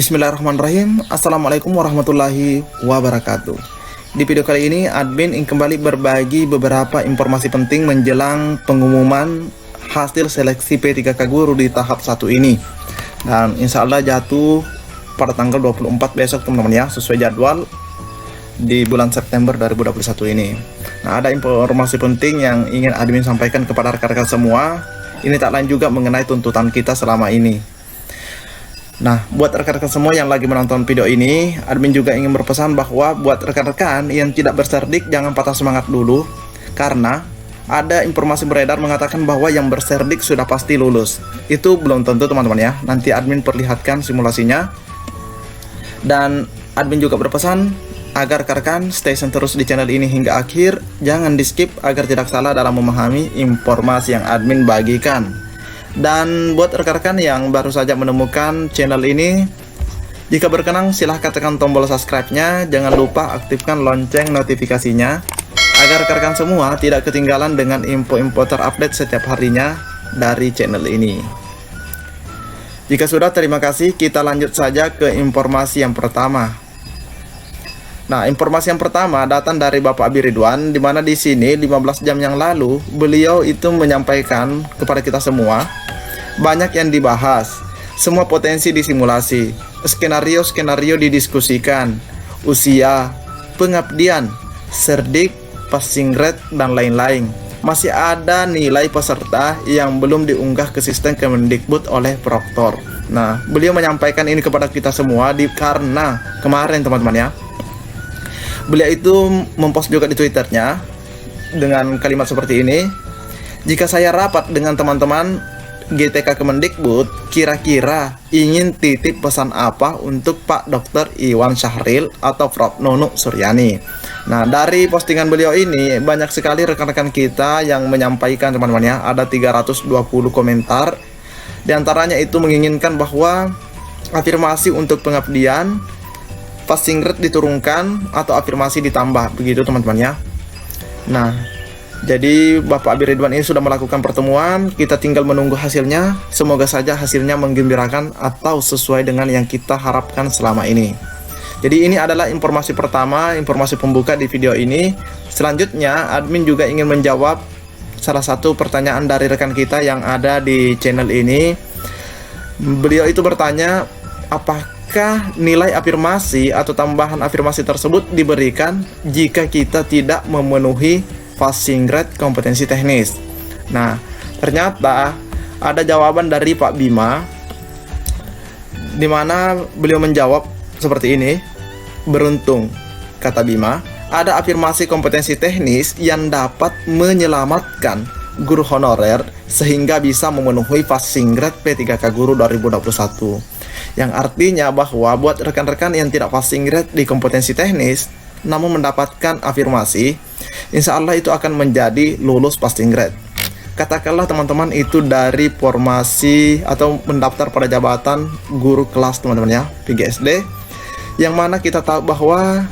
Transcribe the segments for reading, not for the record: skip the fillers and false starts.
Bismillahirrahmanirrahim. Assalamualaikum warahmatullahi wabarakatuh. Di video kali ini admin ingin kembali berbagi beberapa informasi penting menjelang pengumuman hasil seleksi P3K Guru di tahap 1 ini. Dan insya Allah jatuh pada tanggal 24 besok teman-teman ya, sesuai jadwal di bulan September 2021 ini. Nah, ada informasi penting yang ingin admin sampaikan kepada rekan-rekan semua. Ini tak lain juga mengenai tuntutan kita selama ini. Nah, buat rekan-rekan semua yang lagi menonton video ini, admin juga ingin berpesan bahwa buat rekan-rekan yang tidak berserdik jangan patah semangat dulu, karena ada informasi beredar mengatakan bahwa yang berserdik sudah pasti lulus. Itu belum tentu teman-teman ya. Nanti admin perlihatkan simulasinya. Dan admin juga berpesan agar rekan-rekan stay tune terus di channel ini hingga akhir, jangan di skip agar tidak salah dalam memahami informasi yang admin bagikan. Dan buat rekan-rekan yang baru saja menemukan channel ini, jika berkenan silahkan tekan tombol subscribe-nya. Jangan lupa aktifkan lonceng notifikasinya agar rekan-rekan semua tidak ketinggalan dengan info-info terupdate setiap harinya dari channel ini. Jika sudah, terima kasih. Kita lanjut saja ke informasi yang pertama. Nah, informasi yang pertama datang dari Bapak Abi Ridwan, di mana di sini 15 jam yang lalu beliau itu menyampaikan kepada kita semua banyak yang dibahas, semua potensi disimulasi, skenario-skenario didiskusikan, usia, pengabdian, serdik, passing grade, dan lain-lain. Masih ada nilai peserta yang belum diunggah ke sistem Kemendikbud oleh Proktor. Nah, beliau menyampaikan ini kepada kita semua karena kemarin teman-teman ya, beliau itu mempost juga di Twitternya dengan kalimat seperti ini. Jika saya rapat dengan teman-teman GTK Kemendikbud, kira-kira ingin titip pesan apa untuk Pak Dr. Iwan Syahril atau Prof. Nunuk Suryani. Nah, dari postingan beliau ini banyak sekali rekan-rekan kita yang menyampaikan teman-teman ya. Ada 320 komentar. Di antaranya itu menginginkan bahwa afirmasi untuk pengabdian, passing grade diturunkan atau afirmasi ditambah, begitu teman-teman ya. Nah, jadi Bapak Abi Ridwan ini sudah melakukan pertemuan, kita tinggal menunggu hasilnya. Semoga saja hasilnya menggembirakan atau sesuai dengan yang kita harapkan selama ini. Jadi ini adalah informasi pertama, informasi pembuka di video ini. Selanjutnya admin juga ingin menjawab salah satu pertanyaan dari rekan kita yang ada di channel ini. Beliau itu bertanya, apakah nilai afirmasi atau tambahan afirmasi tersebut diberikan jika kita tidak memenuhi passing grade kompetensi teknis? Nah, ternyata ada jawaban dari Pak Bima, di mana beliau menjawab seperti ini. Beruntung, kata Bima, ada afirmasi kompetensi teknis yang dapat menyelamatkan guru honorer sehingga bisa memenuhi passing grade P3K Guru 2021. Yang artinya bahwa buat rekan-rekan yang tidak passing grade di kompetensi teknis namun mendapatkan afirmasi, insya Allah itu akan menjadi lulus passing grade. Katakanlah teman-teman itu dari formasi atau mendaftar pada jabatan guru kelas teman-teman ya, PGSD, yang mana kita tahu bahwa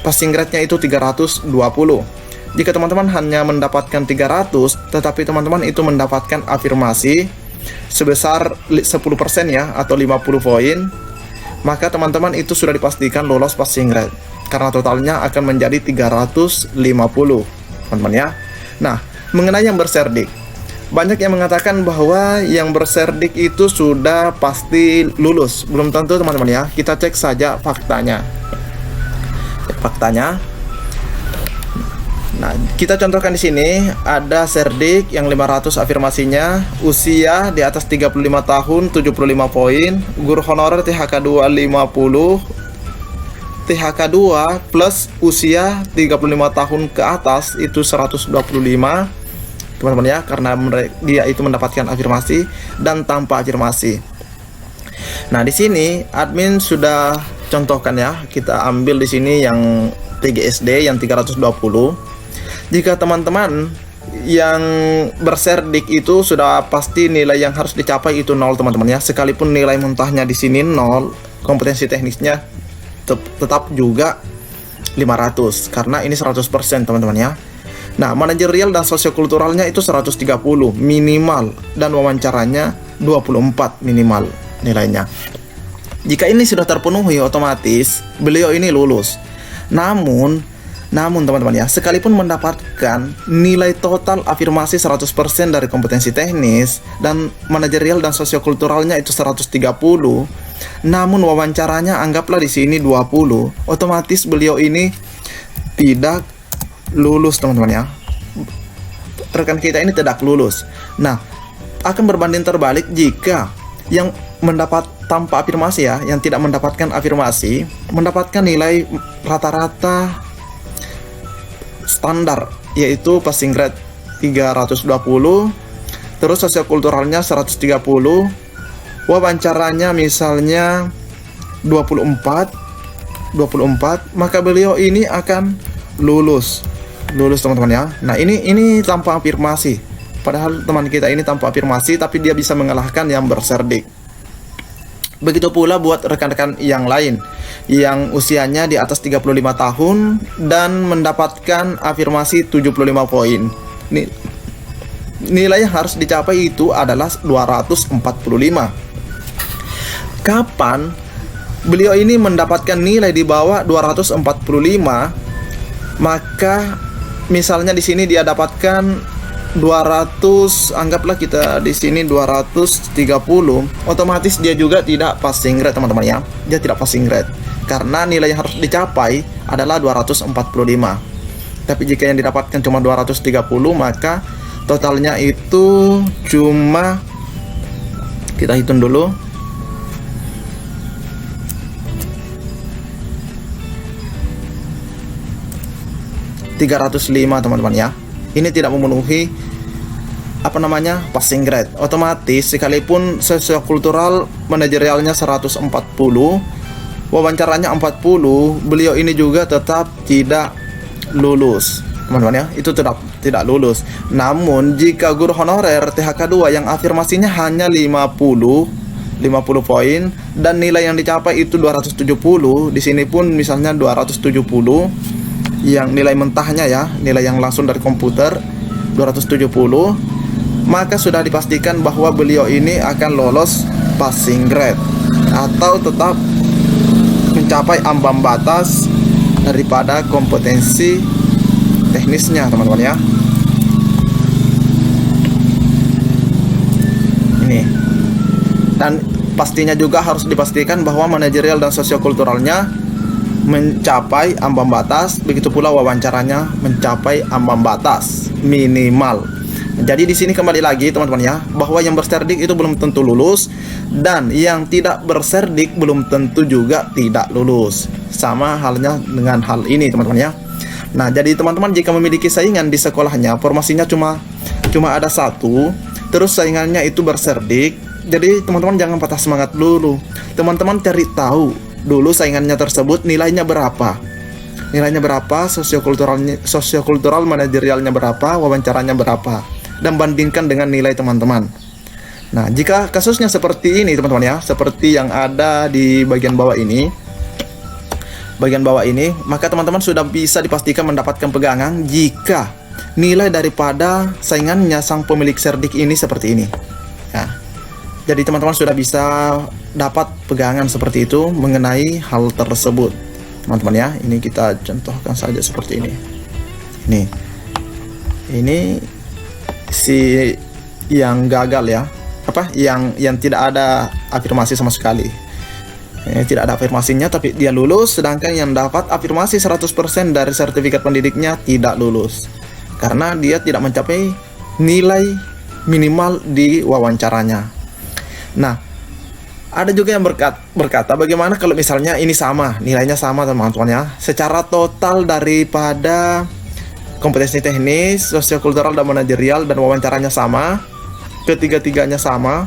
passing grade-nya itu 320. Jika teman-teman hanya mendapatkan 300, tetapi teman-teman itu mendapatkan afirmasi sebesar 10% ya, atau 50 poin, maka teman-teman itu sudah dipastikan lolos passing grade, karena totalnya akan menjadi 350 teman-teman ya. Nah, mengenai yang berserdik, banyak yang mengatakan bahwa yang berserdik itu sudah pasti lulus. Belum tentu teman-teman ya. Kita cek saja faktanya. Nah, kita contohkan di sini ada serdik yang 500 afirmasinya, usia di atas 35 tahun 75 poin, guru honorer THK 2 50, THK 2 plus usia 35 tahun ke atas itu 125 teman-teman ya, karena dia itu mendapatkan afirmasi dan tanpa afirmasi. Nah, di sini admin sudah contohkan ya, kita ambil di sini yang PGSD yang 320. Jika teman-teman yang berserdik itu sudah pasti nilai yang harus dicapai itu 0 teman-teman ya, sekalipun nilai muntahnya di sini 0, kompetensi teknisnya tetap juga 500 karena ini 100% teman-teman ya. Nah, manajerial dan sosiokulturalnya itu 130 minimal dan wawancaranya 24 minimal nilainya. Jika ini sudah terpenuhi, otomatis beliau ini lulus. Namun teman-teman ya, sekalipun mendapatkan nilai total afirmasi 100% dari kompetensi teknis dan manajerial dan sosiokulturalnya itu 130, namun wawancaranya anggaplah di sini 20, otomatis beliau ini tidak lulus, teman-teman ya. Rekan kita ini tidak lulus. Nah, akan berbanding terbalik jika yang mendapat tanpa afirmasi ya, yang tidak mendapatkan afirmasi, mendapatkan nilai rata-rata standar, yaitu passing grade 320, terus sosiokulturalnya 130, wawancaranya misalnya 24, maka beliau ini akan lulus teman-teman ya. Nah, ini tanpa afirmasi. Padahal teman kita ini tanpa afirmasi, tapi dia bisa mengalahkan yang berserdik. Begitu pula buat rekan-rekan yang lain yang usianya di atas 35 tahun dan mendapatkan afirmasi 75 poin. Nilai yang harus dicapai itu adalah 245. Kapan beliau ini mendapatkan nilai di bawah 245? Maka misalnya di sini dia dapatkan 200, anggaplah kita di sini 230, otomatis dia juga tidak passing grade, teman-teman ya. Dia tidak passing grade karena nilai yang harus dicapai adalah 245. Tapi jika yang didapatkan cuma 230, maka totalnya itu cuma, kita hitung dulu, (305) teman-teman ya. Ini tidak memenuhi passing grade. Otomatis sekalipun sosiokultural manajerialnya 140, wawancaranya 40, beliau ini juga tetap tidak lulus, teman-teman ya. Itu tidak lulus. Namun jika guru honorer THK2 yang afirmasinya hanya 50 poin dan nilai yang dicapai itu 270, di sini pun misalnya 270 yang nilai mentahnya ya, nilai yang langsung dari komputer 270, maka sudah dipastikan bahwa beliau ini akan lolos passing grade atau tetap mencapai ambang batas daripada kompetensi teknisnya, teman-teman ya. Ini. Dan pastinya juga harus dipastikan bahwa manajerial dan sosiokulturalnya mencapai ambang batas, begitu pula wawancaranya mencapai ambang batas minimal. Jadi di sini kembali lagi teman-teman ya, bahwa yang berserdik itu belum tentu lulus dan yang tidak berserdik belum tentu juga tidak lulus. Sama halnya dengan hal ini teman-teman ya. Nah, jadi teman-teman jika memiliki saingan di sekolahnya, formasinya cuma ada satu, terus saingannya itu berserdik, jadi teman-teman jangan patah semangat dulu. Teman-teman cari tahu dulu saingannya tersebut nilainya berapa, sosiokultural manajerialnya berapa, wawancaranya berapa, dan bandingkan dengan nilai teman-teman. Nah, jika kasusnya seperti ini teman-teman ya, seperti yang ada di bagian bawah ini, maka teman-teman sudah bisa dipastikan mendapatkan pegangan jika nilai daripada saingannya sang pemilik serdik ini seperti ini. Nah, jadi teman-teman sudah bisa dapat pegangan seperti itu mengenai hal tersebut, teman-teman ya. Ini kita contohkan saja seperti ini. Ini si yang gagal ya, yang tidak ada afirmasi sama sekali. Tidak ada afirmasinya tapi dia lulus, sedangkan yang dapat afirmasi 100% dari sertifikat pendidiknya tidak lulus karena dia tidak mencapai nilai minimal di wawancaranya. Nah, ada juga yang berkata bagaimana kalau misalnya ini sama, nilainya sama teman-teman ya, secara total daripada kompetensi teknis, sosiokultural dan manajerial dan wawancaranya sama, ketiga-tiganya sama.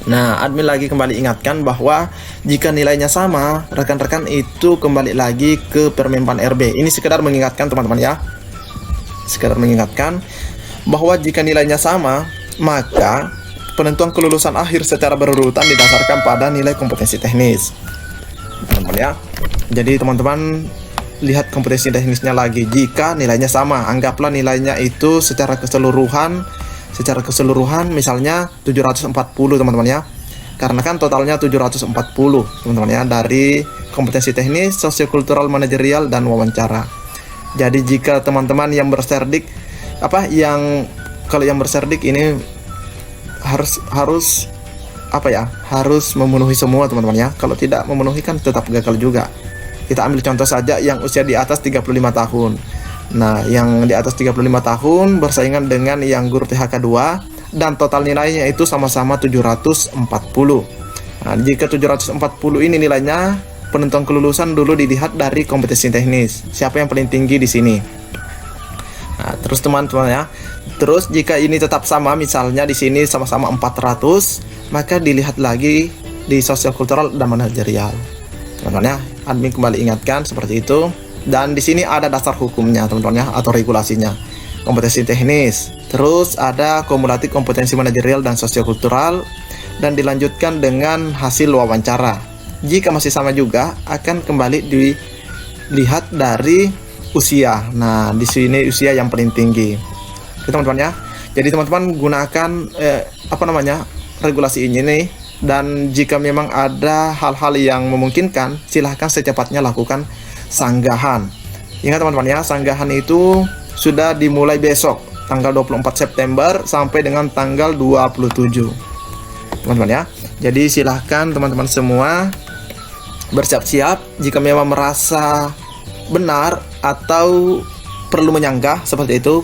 Nah, admin lagi kembali ingatkan bahwa jika nilainya sama, rekan-rekan itu kembali lagi ke Permenpan RB. Ini sekedar mengingatkan teman-teman ya, sekedar mengingatkan bahwa jika nilainya sama, maka penentuan kelulusan akhir secara berurutan didasarkan pada nilai kompetensi teknis, teman-teman ya. Jadi teman-teman lihat kompetensi teknisnya lagi. Jika nilainya sama, anggaplah nilainya itu secara keseluruhan misalnya 740 teman-teman ya. karena kan totalnya 740 teman-teman ya, dari kompetensi teknis, sosiokultural, manajerial, dan wawancara. Jadi jika teman-teman yang berserdik kalau yang berserdik ini harus memenuhi semua teman-teman ya. Kalau tidak memenuhi kan tetap gagal juga. Kita ambil contoh saja yang usia di atas 35 tahun. Nah, yang di atas 35 tahun bersaingan dengan yang guru THK 2 dan total nilainya itu sama-sama 740. Nah, jika 740 ini nilainya, penentuan kelulusan dulu dilihat dari kompetensi teknis. Siapa yang paling tinggi di sini? Nah, terus teman-teman ya. Terus jika ini tetap sama, misalnya di sini sama-sama 400, maka dilihat lagi di sosiokultural dan manajerial. Teman-teman ya, admin kembali ingatkan seperti itu. Dan di sini ada dasar hukumnya teman-teman ya, atau regulasinya. Kompetensi teknis, terus ada kumulatif kompetensi manajerial dan sosiokultural, dan dilanjutkan dengan hasil wawancara. Jika masih sama juga, akan kembali dilihat dari usia. Nah, di sini usia yang paling tinggi. Oke, teman-teman ya. Jadi teman-teman gunakan regulasi ini nih. Dan jika memang ada hal-hal yang memungkinkan, silahkan secepatnya lakukan sanggahan. Ingat teman-teman ya, sanggahan itu sudah dimulai besok tanggal 24 September sampai dengan tanggal 27 teman-teman ya. Jadi silahkan teman-teman semua bersiap-siap. Jika memang merasa benar atau perlu menyanggah seperti itu,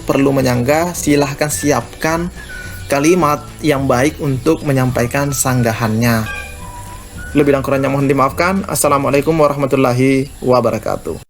silahkan siapkan kalimat yang baik untuk menyampaikan sanggahannya. Lebih dan kurangnya mohon dimaafkan. Assalamualaikum warahmatullahi wabarakatuh.